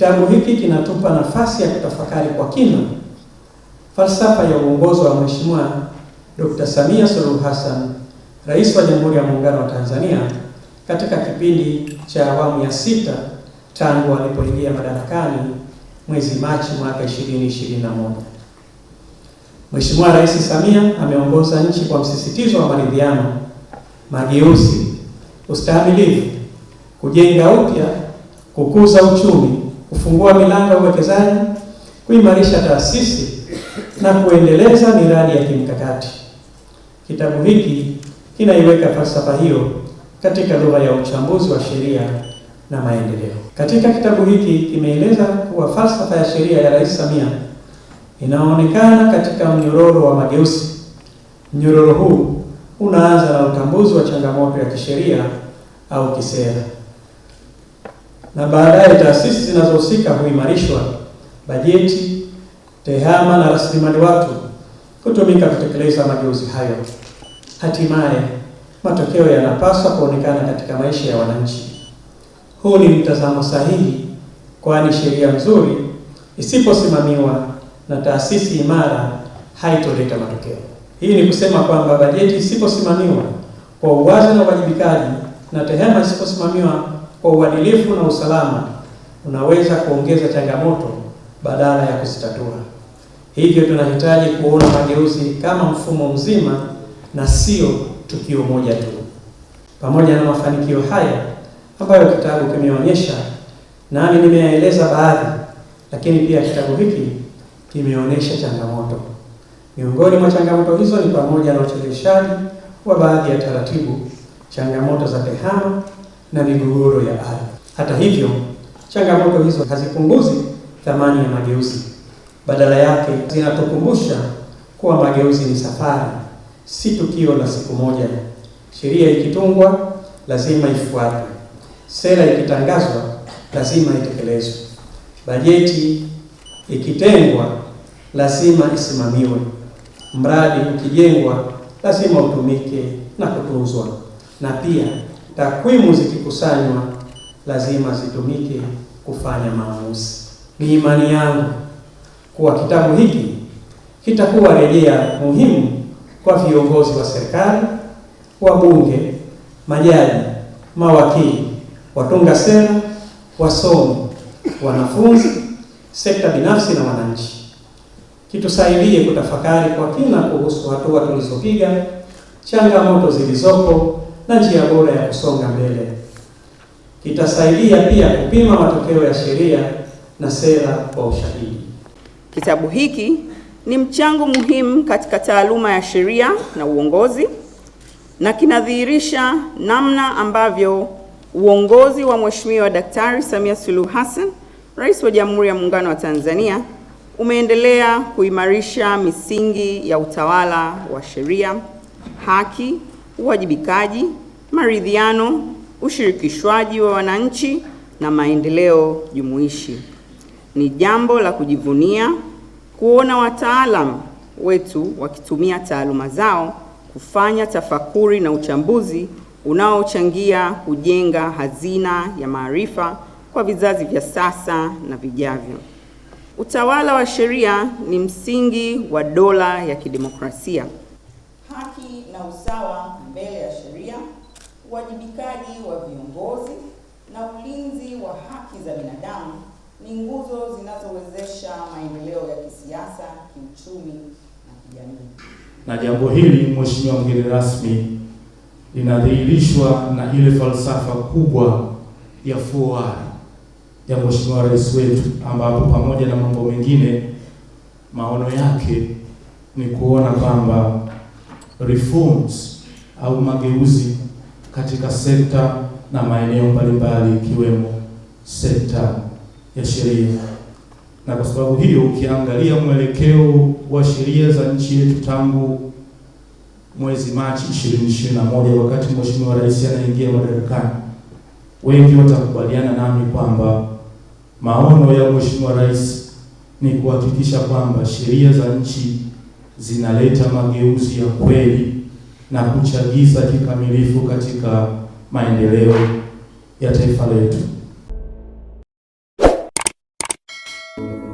Kitabu hiki kinatupa nafasi ya kutafakari kwa kina falsafa ya uongozi wa Mheshimiwa Dr. Samia Suluhu Hassan, Rais wa Jamhuri ya Muungano wa Tanzania, katika kipindi cha awamu ya 6 tangu alipoingia madarakani mwezi Machi mwaka 2021. Mheshimiwa Rais Samia ameongoza nchi kwa msisitizo wa maridhiano, mageuzi, ustahimilivu, kujenga upya, kukuza uchumi, kufungua milango ya uwekezaji, kuimarisha taasisi na kuendeleza miradi ya kimkakati. Kitabu hiki kinaiweka falsafa hiyo katika lugha ya uchambuzi wa sheria na maendeleo. Katika kitabu hiki kimeeleza kuwa falsafa ya sheria ya Rais Samia inaonekana katika mnyororo wa mageuzi. Mnyororo huu unaanza na utambuzi wa changamoto ya kisheria au kisera, na baadaye taasisi zinazohusika huimarishwa, bajeti, tehama na rasilimali watu kutumika kutekeleza mageuzi hayo. Hatimaye matokeo yanapaswa kuonekana katika maisha ya wananchi. Huu ni mtazamo sahihi, kwani sheria nzuri isiposimamiwa na taasisi imara haitoleta matokeo. Hii ni kusema kwamba bajeti isiposimamiwa kwa uwazi na uwajibikaji na tehama isiposimamiwa kwa uadilifu na usalama, unaweza kuongeza changamoto badala ya kuzitatua. Hivyo tunahitaji kuona mageuzi kama mfumo mzima na sio tukio moja tu. Pamoja na mafanikio haya ambayo kitabu kimeonyesha, nami nimeyaeleza baadhi, lakini pia kitabu hiki kimeonyesha changamoto. Miongoni mwa changamoto hizo ni pamoja na ucheleweshaji wa baadhi ya taratibu, changamoto za tehama na migogoro ya ardhi. Hata hivyo, changamoto hizo hazipunguzi thamani ya mageuzi. Badala yake zinatukumbusha kuwa mageuzi ni safari, si tukio la siku moja. Sheria ikitungwa lazima ifuatwe. Sera ikitangazwa lazima itekelezwe. Bajeti ikitengwa lazima isimamiwe. Mradi ukijengwa lazima utumike na kutunzwa. Na pia takwimu zikikusanywa lazima zitumike kufanya maamuzi. Ni imani yangu kuwa kitabu hiki kitakuwa rejea muhimu kwa viongozi wa serikali, wabunge, majaji, mawakili, watunga sera, wasomi, wanafunzi, sekta binafsi na wananchi. Kitusaidie kutafakari kwa kina kuhusu hatua tulizopiga, changamoto zilizopo na njia bora ya kusonga mbele. Kitasaidia pia kupima matokeo ya sheria na sera kwa ushahidi. Kitabu hiki ni mchango muhimu katika taaluma ya sheria na uongozi, na kinadhihirisha namna ambavyo uongozi wa Mheshimiwa Daktari Samia Suluhu Hassan, Rais wa Jamhuri ya Muungano wa Tanzania, umeendelea kuimarisha misingi ya utawala wa sheria, haki, uwajibikaji, maridhiano, ushirikishwaji wa wananchi na maendeleo jumuishi. Ni jambo la kujivunia kuona wataalamu wetu wakitumia taaluma zao kufanya tafakuri na uchambuzi unaochangia kujenga hazina ya maarifa kwa vizazi vya sasa na vijavyo. Utawala wa sheria ni msingi wa dola ya kidemokrasia. Haki na usawa mbele ya sheria, uwajibikaji wa viongozi na ulinzi wa haki za binadamu ni nguzo zinazowezesha maendeleo ya kisiasa, kiuchumi na kijamii. Na jambo hili, Mheshimiwa mgeni rasmi, linadhihirishwa na ile falsafa kubwa ya 4R ya Mheshimiwa Rais wetu, ambapo pamoja na mambo mengine maono yake ni kuona kwamba reforms au mageuzi katika sekta na maeneo mbalimbali ikiwemo sekta ya sheria. Na kwa sababu hiyo, ukiangalia mwelekeo wa sheria za nchi yetu tangu mwezi Machi 2021 wakati Mheshimiwa Rais anaingia madarakani, wengi watakubaliana nami kwamba maono ya Mheshimiwa Rais ni kuhakikisha kwamba sheria za nchi zinaleta mageuzi ya kweli na kuchagiza kikamilifu katika maendeleo ya taifa letu. Thank you.